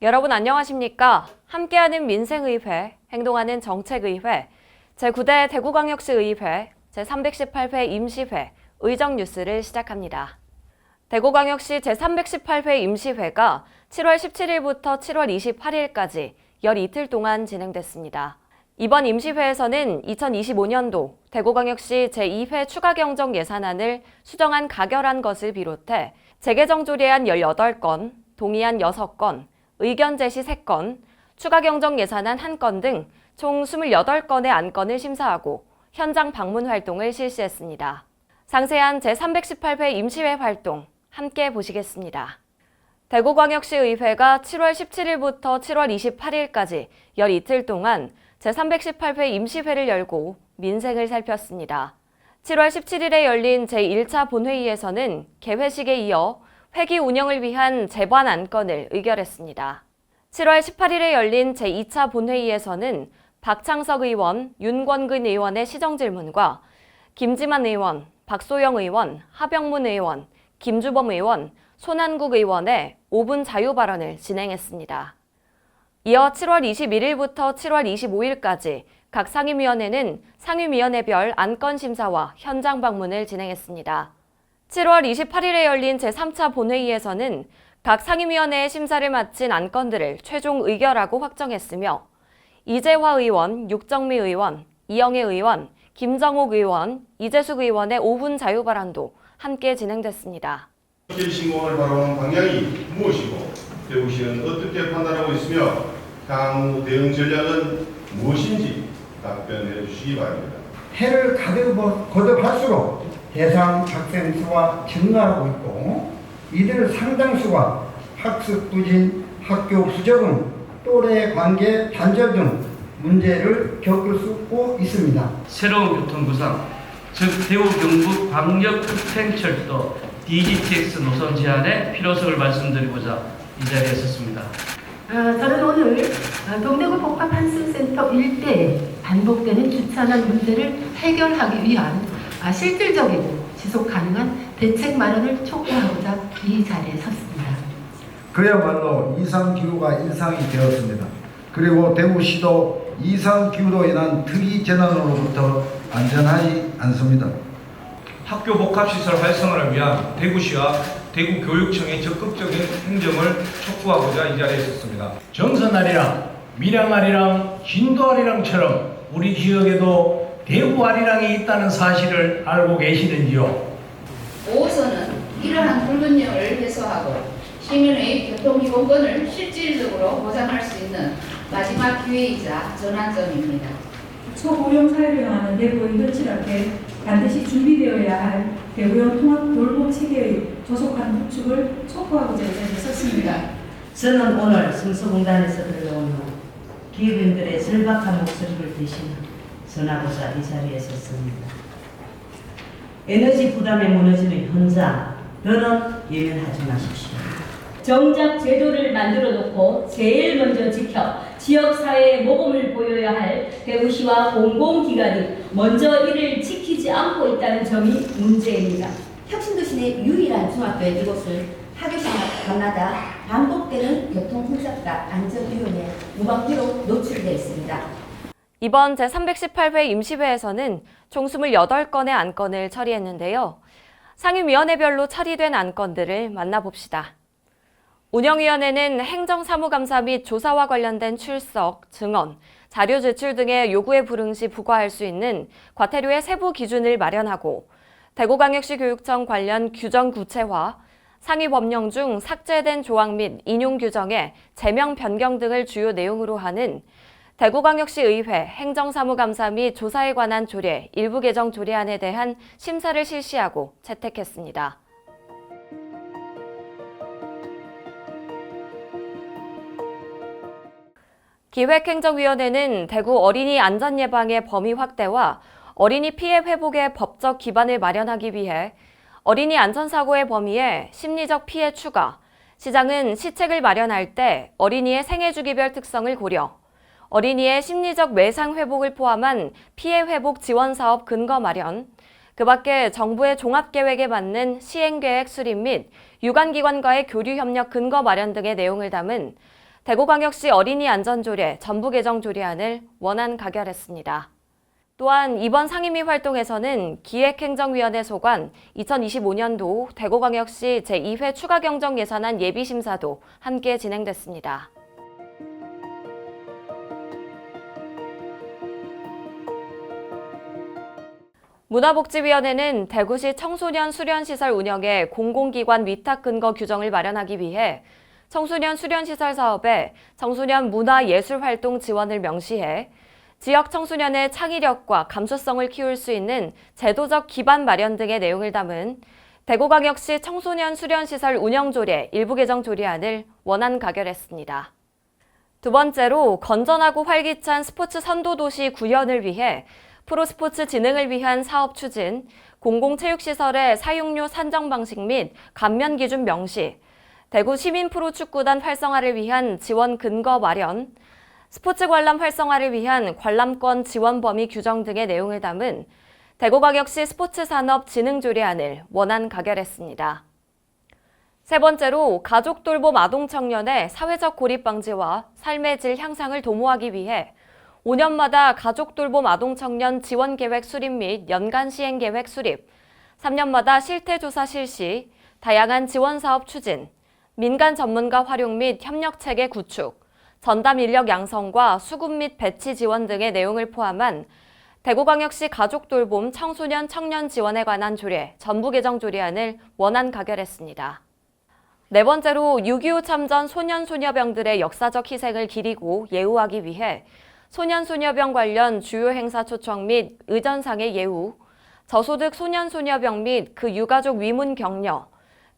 여러분 안녕하십니까? 함께하는 민생의회, 행동하는 정책의회, 제9대 대구광역시의회, 제318회 임시회, 의정뉴스를 시작합니다. 대구광역시 제318회 임시회가 7월 17일부터 7월 28일까지 열 이틀 동안 진행됐습니다. 이번 임시회에서는 2025년도 대구광역시 제2회 추가경정 예산안을 수정안 가결한 것을 비롯해 재개정 조례안 18건, 동의안 6건, 의견 제시 3건, 추가 경정 예산안 1건 등 총 28건의 안건을 심사하고 현장 방문 활동을 실시했습니다. 상세한 제318회 임시회 활동 함께 보시겠습니다. 대구광역시의회가 7월 17일부터 7월 28일까지 열 이틀 동안 제318회 임시회를 열고 민생을 살폈습니다. 7월 17일에 열린 제1차 본회의에서는 개회식에 이어 회기 운영을 위한 제반 안건을 의결했습니다. 7월 18일에 열린 제2차 본회의에서는 박창석 의원, 윤권근 의원의 시정질문과 김지만 의원, 박소영 의원, 하병문 의원, 김주범 의원, 손한국 의원의 5분 자유 발언을 진행했습니다. 이어 7월 21일부터 7월 25일까지 각 상임위원회는 상임위원회별 안건 심사와 현장 방문을 진행했습니다. 7월 28일에 열린 제3차 본회의에서는 각 상임위원회의 심사를 마친 안건들을 최종 의결하고 확정했으며 이재화 의원, 육정미 의원, 이영애 의원, 김정옥 의원, 이재숙 의원의 5분 자유 발언도 함께 진행됐습니다. 신공을 바라보는 방향이 무엇이고 대구시는 어떻게 판단하고 있으며 향후 대응 전략은 무엇인지 답변해 주시기 바랍니다. 해를 거듭할수록 대상 학생 수가 증가하고 있고 이들 상당수가 학습 부진, 학교 부적응, 또래 관계 단절 등 문제를 겪을 수 있습니다. 새로운 교통구상, 즉 대구 경북 광역급행철도 DGTX 노선 제한의 필요성을 말씀드리고자 이 자리에 섰습니다. 저는 오늘 동대구 복합한승센터 일대에 반복되는 주차난 문제를 해결하기 위한 실질적이고 지속 가능한 대책 마련을 촉구하고자 이 자리에 섰습니다. 그야말로 이상기후가 일상이 되었습니다. 그리고 대구시도 이상기후로 인한 특이 재난으로부터 안전하지 않습니다. 학교 복합시설 활성화를 위한 대구시와 대구교육청의 적극적인 행정을 촉구하고자 이 자리에 섰습니다. 정선아리랑, 밀양아리랑, 진도아리랑처럼 우리 지역에도 대구아리랑이 있다는 사실을 알고 계시는지요? 5호선은 이러한 불균형을 해소하고 시민의 교통이동권을 실질적으로 보장할 수 있는 마지막 기회이자 전환점입니다. 초고령 사회를 향하는 대구의 현실하게 반드시 준비되어야 할 대구형 통합 돌봄 체계의 조속한 구축을 촉구하고자 이 자리에 섰습니다. 저는 오늘 성서공단에서 들려온 후 기업인들의 절박한 목소리를 대신 전하고자 이 자리에 섰습니다. 에너지 부담에 무너지는 현장, 더는 예면하지 마십시오. 정작 제도를 만들어 놓고 제일 먼저 지켜 지역사회에 모범을 보여야 할 대구시와 공공기관이 먼저 이를 지키지 않고 있다는 점이 문제입니다. 혁신도시 내 유일한 중학교인 이곳은 학교 시간마다 반복되는 교통혼잡과 안전위험에 무방비로 노출되어 있습니다. 이번 제318회 임시회에서는 총 28건의 안건을 처리했는데요. 상임위원회별로 처리된 안건들을 만나봅시다. 운영위원회는 행정사무감사 및 조사와 관련된 출석, 증언, 자료 제출 등의 요구에 불응 시 부과할 수 있는 과태료의 세부 기준을 마련하고 대구광역시 교육청 관련 규정 구체화, 상위 법령 중 삭제된 조항 및 인용 규정의 제명 변경 등을 주요 내용으로 하는 대구광역시 의회 행정사무감사 및 조사에 관한 조례 일부 개정 조례안에 대한 심사를 실시하고 채택했습니다. 기획행정위원회는 대구 어린이 안전예방의 범위 확대와 어린이 피해 회복의 법적 기반을 마련하기 위해 어린이 안전사고의 범위에 심리적 피해 추가, 시장은 시책을 마련할 때 어린이의 생애주기별 특성을 고려, 어린이의 심리적 외상 회복을 포함한 피해 회복 지원 사업 근거 마련, 그 밖에 정부의 종합계획에 맞는 시행계획 수립 및 유관기관과의 교류 협력 근거 마련 등의 내용을 담은 대구광역시 어린이 안전조례 전부 개정 조례안을 원안 가결했습니다. 또한 이번 상임위 활동에서는 기획행정위원회 소관 2025년도 대구광역시 제2회 추가경정 예산안 예비심사도 함께 진행됐습니다. 문화복지위원회는 대구시 청소년 수련시설 운영의 공공기관 위탁 근거 규정을 마련하기 위해 청소년 수련시설 사업에 청소년 문화예술활동 지원을 명시해 지역 청소년의 창의력과 감수성을 키울 수 있는 제도적 기반 마련 등의 내용을 담은 대구광역시 청소년 수련시설 운영조례 일부 개정 조례안을 원안 가결했습니다. 두 번째로 건전하고 활기찬 스포츠 선도도시 구현을 위해 프로스포츠 진흥을 위한 사업 추진, 공공체육시설의 사용료 산정 방식 및 감면 기준 명시, 대구 시민 프로축구단 활성화를 위한 지원 근거 마련, 스포츠 관람 활성화를 위한 관람권 지원 범위 규정 등의 내용을 담은 대구광역시 스포츠산업진흥조례안을 원안 가결했습니다. 세 번째로 가족 돌봄 아동 청년의 사회적 고립 방지와 삶의 질 향상을 도모하기 위해 5년마다 가족 돌봄 아동 청년 지원 계획 수립 및 연간 시행 계획 수립, 3년마다 실태 조사 실시, 다양한 지원 사업 추진, 민간 전문가 활용 및 협력 체계 구축, 전담 인력 양성과 수급 및 배치 지원 등의 내용을 포함한 대구광역시 가족 돌봄 청소년 청년 지원에 관한 조례 전부 개정 조례안을 원안 가결했습니다. 네 번째로 6.25 참전 소년-소녀병들의 역사적 희생을 기리고 예우하기 위해 소년-소녀병 관련 주요 행사 초청 및 의전상의 예우, 저소득 소년-소녀병 및 그 유가족 위문 격려,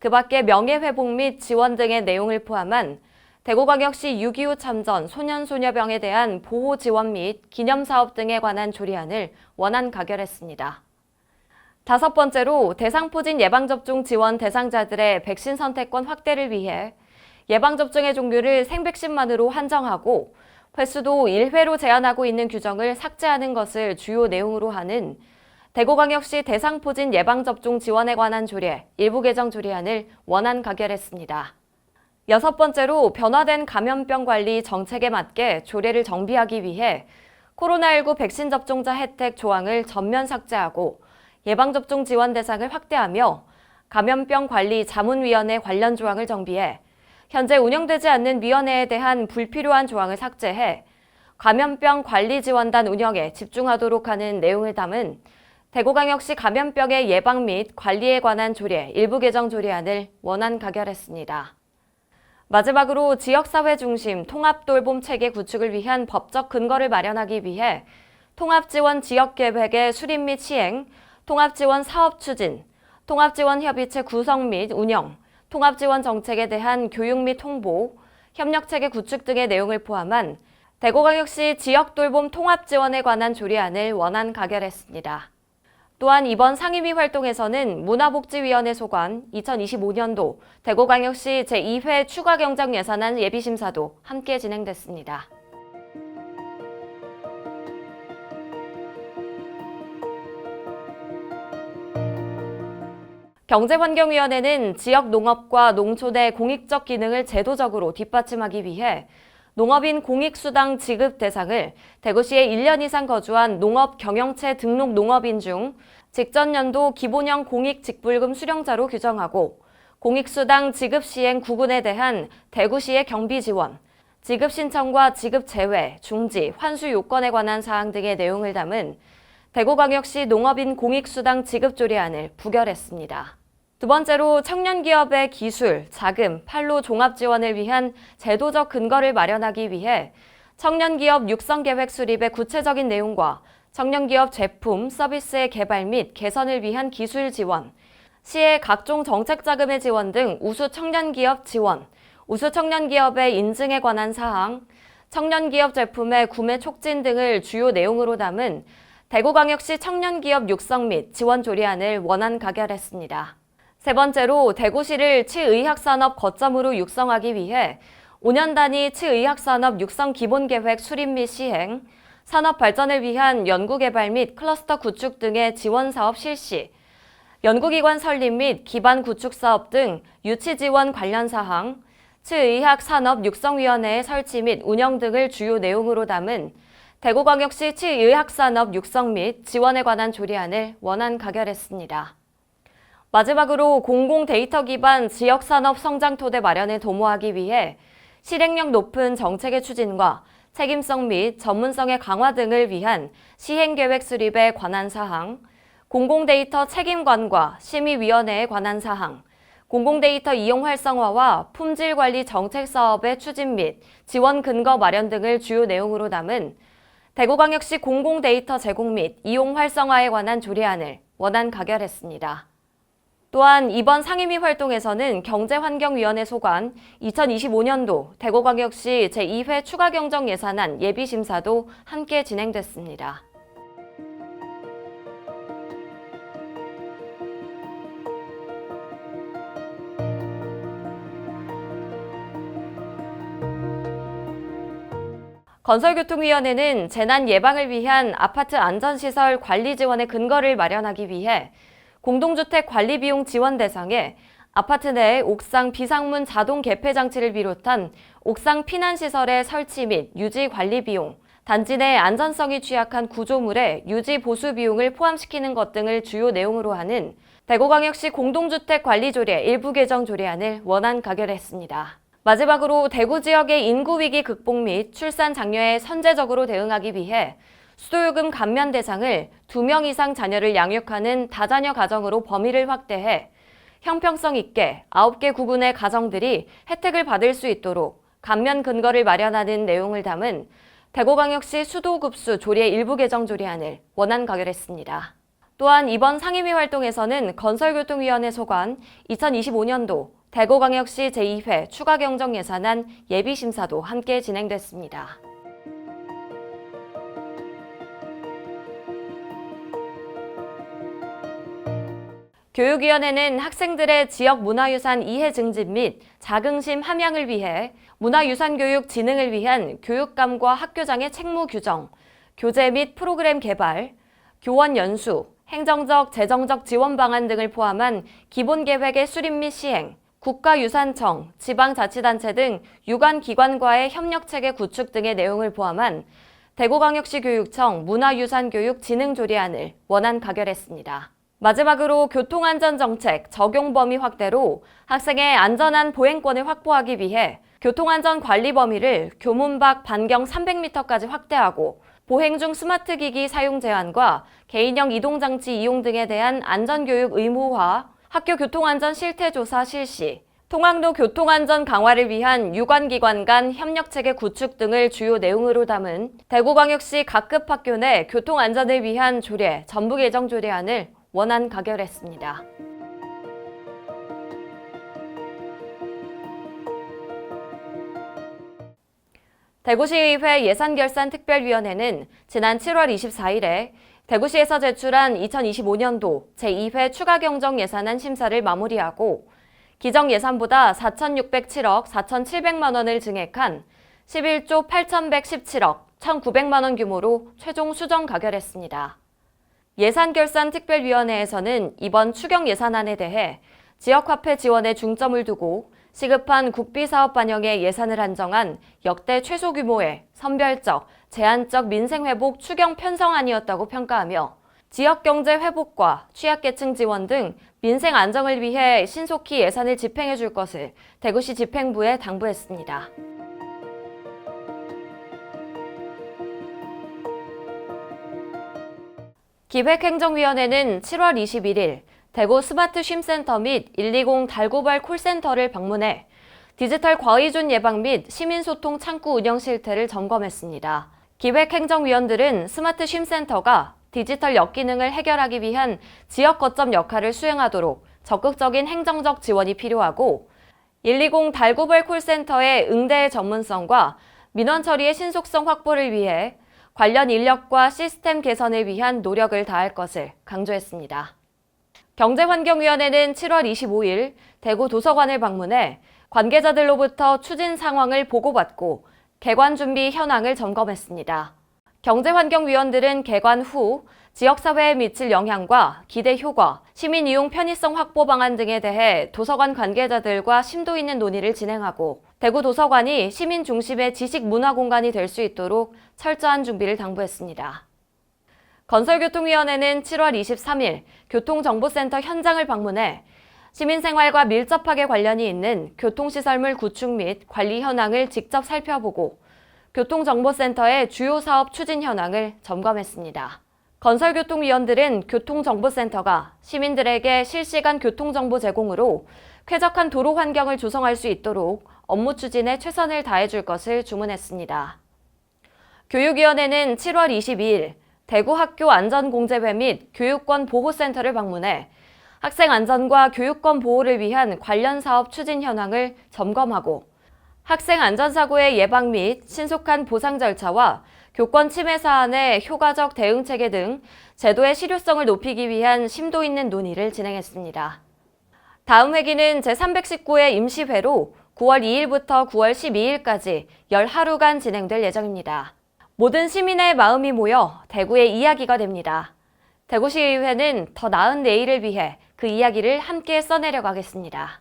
그 밖의 명예회복 및 지원 등의 내용을 포함한 대구광역시 6.25 참전 소년-소녀병에 대한 보호 지원 및 기념사업 등에 관한 조례안을 원안 가결했습니다. 다섯 번째로 대상포진 예방접종 지원 대상자들의 백신 선택권 확대를 위해 예방접종의 종류를 생백신만으로 한정하고 횟수도 1회로 제한하고 있는 규정을 삭제하는 것을 주요 내용으로 하는 대구광역시 대상포진 예방접종 지원에 관한 조례 일부 개정 조례안을 원안 가결했습니다. 여섯 번째로 변화된 감염병 관리 정책에 맞게 조례를 정비하기 위해 코로나19 백신 접종자 혜택 조항을 전면 삭제하고 예방접종 지원 대상을 확대하며 감염병 관리 자문위원회 관련 조항을 정비해 현재 운영되지 않는 위원회에 대한 불필요한 조항을 삭제해 감염병 관리지원단 운영에 집중하도록 하는 내용을 담은 대구광역시 감염병의 예방 및 관리에 관한 조례 일부 개정 조례안을 원안 가결했습니다. 마지막으로 지역사회 중심 통합돌봄 체계 구축을 위한 법적 근거를 마련하기 위해 통합지원 지역계획의 수립 및 시행, 통합지원 사업 추진, 통합지원협의체 구성 및 운영, 통합지원 정책에 대한 교육 및 홍보, 협력체계 구축 등의 내용을 포함한 대구광역시 지역돌봄 통합지원에 관한 조례안을 원안 가결했습니다. 또한 이번 상임위 활동에서는 문화복지위원회 소관 2025년도 대구광역시 제2회 추가경정 예산안 예비심사도 함께 진행됐습니다. 경제환경위원회는 지역 농업과 농촌의 공익적 기능을 제도적으로 뒷받침하기 위해 농업인 공익수당 지급 대상을 대구시에 1년 이상 거주한 농업경영체 등록 농업인 중 직전 연도 기본형 공익직불금 수령자로 규정하고 공익수당 지급 시행 구분에 대한 대구시의 경비 지원, 지급 신청과 지급 제외, 중지, 환수 요건에 관한 사항 등의 내용을 담은 대구광역시 농업인 공익수당 지급 조례안을 부결했습니다. 두 번째로 청년기업의 기술, 자금, 판로 종합 지원을 위한 제도적 근거를 마련하기 위해 청년기업 육성계획 수립의 구체적인 내용과 청년기업 제품, 서비스의 개발 및 개선을 위한 기술 지원, 시의 각종 정책자금의 지원 등 우수 청년기업 지원, 우수 청년기업의 인증에 관한 사항, 청년기업 제품의 구매 촉진 등을 주요 내용으로 담은 대구광역시 청년기업 육성 및 지원 조례안을 원안 가결했습니다. 세 번째로 대구시를 치의학산업 거점으로 육성하기 위해 5년 단위 치의학산업 육성 기본계획 수립 및 시행, 산업 발전을 위한 연구개발 및 클러스터 구축 등의 지원사업 실시, 연구기관 설립 및 기반 구축 사업 등 유치 지원 관련 사항, 치의학산업육성위원회의 설치 및 운영 등을 주요 내용으로 담은 대구광역시 치의학산업 육성 및 지원에 관한 조례안을 원안 가결했습니다. 마지막으로 공공 데이터 기반 지역산업 성장 토대 마련을 도모하기 위해 실행력 높은 정책의 추진과 책임성 및 전문성의 강화 등을 위한 시행계획 수립에 관한 사항, 공공데이터 책임관과 심의위원회에 관한 사항, 공공데이터 이용 활성화와 품질관리 정책 사업의 추진 및 지원 근거 마련 등을 주요 내용으로 담은 대구광역시 공공데이터 제공 및 이용 활성화에 관한 조례안을 원안 가결했습니다. 또한 이번 상임위 활동에서는 경제환경위원회 소관 2025년도 대구광역시 제2회 추가경정 예산안 예비심사도 함께 진행됐습니다. 건설교통위원회는 재난 예방을 위한 아파트 안전시설 관리 지원의 근거를 마련하기 위해 공동주택 관리 비용 지원 대상에 아파트 내 옥상 비상문 자동 개폐 장치를 비롯한 옥상 피난시설의 설치 및 유지 관리 비용, 단지 내 안전성이 취약한 구조물의 유지 보수 비용을 포함시키는 것 등을 주요 내용으로 하는 대구광역시 공동주택 관리조례 일부 개정 조례안을 원안 가결했습니다. 마지막으로 대구 지역의 인구 위기 극복 및 출산 장려에 선제적으로 대응하기 위해 수도요금 감면 대상을 2명 이상 자녀를 양육하는 다자녀 가정으로 범위를 확대해 형평성 있게 9개 구군의 가정들이 혜택을 받을 수 있도록 감면 근거를 마련하는 내용을 담은 대구광역시 수도급수 조례 일부 개정 조례안을 원안 가결했습니다. 또한 이번 상임위 활동에서는 건설교통위원회 소관 2025년도 대구광역시 제2회 추가경정 예산안 예비심사도 함께 진행됐습니다. 교육위원회는 학생들의 지역 문화유산 이해 증진 및 자긍심 함양을 위해 문화유산 교육 진흥을 위한 교육감과 학교장의 책무 규정, 교재 및 프로그램 개발, 교원 연수, 행정적, 재정적 지원 방안 등을 포함한 기본계획의 수립 및 시행, 국가유산청, 지방자치단체 등 유관기관과의 협력체계 구축 등의 내용을 포함한 대구광역시 교육청 문화유산교육진흥조례안을 원안 가결했습니다. 마지막으로 교통안전정책 적용 범위 확대로 학생의 안전한 보행권을 확보하기 위해 교통안전 관리 범위를 교문 밖 반경 300m까지 확대하고 보행 중 스마트 기기 사용 제한과 개인형 이동장치 이용 등에 대한 안전교육 의무화, 학교 교통안전 실태조사 실시, 통학로 교통안전 강화를 위한 유관기관 간 협력체계 구축 등을 주요 내용으로 담은 대구광역시 각급 학교 내 교통안전을 위한 조례 전부 개정 조례안을 원안 가결했습니다. 대구시의회 예산결산특별위원회는 지난 7월 24일에 대구시에서 제출한 2025년도 제2회 추가경정 예산안 심사를 마무리하고 기정 예산보다 4,607억 4,700만 원을 증액한 11조 8,117억 1,900만 원 규모로 최종 수정 가결했습니다. 예산결산특별위원회에서는 이번 추경 예산안에 대해 지역화폐 지원에 중점을 두고 시급한 국비사업 반영에 예산을 한정한 역대 최소 규모의 선별적, 제한적 민생회복 추경 편성안이었다고 평가하며 지역경제 회복과 취약계층 지원 등 민생 안정을 위해 신속히 예산을 집행해 줄 것을 대구시 집행부에 당부했습니다. 기획행정위원회는 7월 21일 대구 스마트 쉼센터 및 120 달고발 콜센터를 방문해 디지털 과의존 예방 및 시민소통 창구 운영 실태를 점검했습니다. 기획행정위원들은 스마트 쉼센터가 디지털 역기능을 해결하기 위한 지역 거점 역할을 수행하도록 적극적인 행정적 지원이 필요하고 120 달고발 콜센터의 응대 전문성과 민원 처리의 신속성 확보를 위해 관련 인력과 시스템 개선을 위한 노력을 다할 것을 강조했습니다. 경제환경위원회는 7월 25일 대구 도서관을 방문해 관계자들로부터 추진 상황을 보고받고 개관 준비 현황을 점검했습니다. 경제환경위원들은 개관 후 지역사회에 미칠 영향과 기대 효과, 시민 이용 편의성 확보 방안 등에 대해 도서관 관계자들과 심도 있는 논의를 진행하고 대구 도서관이 시민 중심의 지식 문화 공간이 될 수 있도록 철저한 준비를 당부했습니다. 건설교통위원회는 7월 23일 교통정보센터 현장을 방문해 시민생활과 밀접하게 관련이 있는 교통시설물 구축 및 관리 현황을 직접 살펴보고 교통정보센터의 주요 사업 추진 현황을 점검했습니다. 건설교통위원들은 교통정보센터가 시민들에게 실시간 교통정보 제공으로 쾌적한 도로 환경을 조성할 수 있도록 업무 추진에 최선을 다해줄 것을 주문했습니다. 교육위원회는 7월 22일 대구 학교 안전공제회 및 교육권 보호센터를 방문해 학생 안전과 교육권 보호를 위한 관련 사업 추진 현황을 점검하고 학생 안전사고의 예방 및 신속한 보상 절차와 교권 침해 사안의 효과적 대응 체계 등 제도의 실효성을 높이기 위한 심도 있는 논의를 진행했습니다. 다음 회기는 제319회 임시회로 9월 2일부터 9월 12일까지 10하루간 진행될 예정입니다. 모든 시민의 마음이 모여 대구의 이야기가 됩니다. 대구시의회는 더 나은 내일을 위해 그 이야기를 함께 써내려 가겠습니다.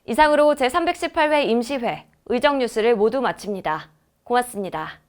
이상으로 제318회 임시회 의정뉴스를 모두 마칩니다. 고맙습니다.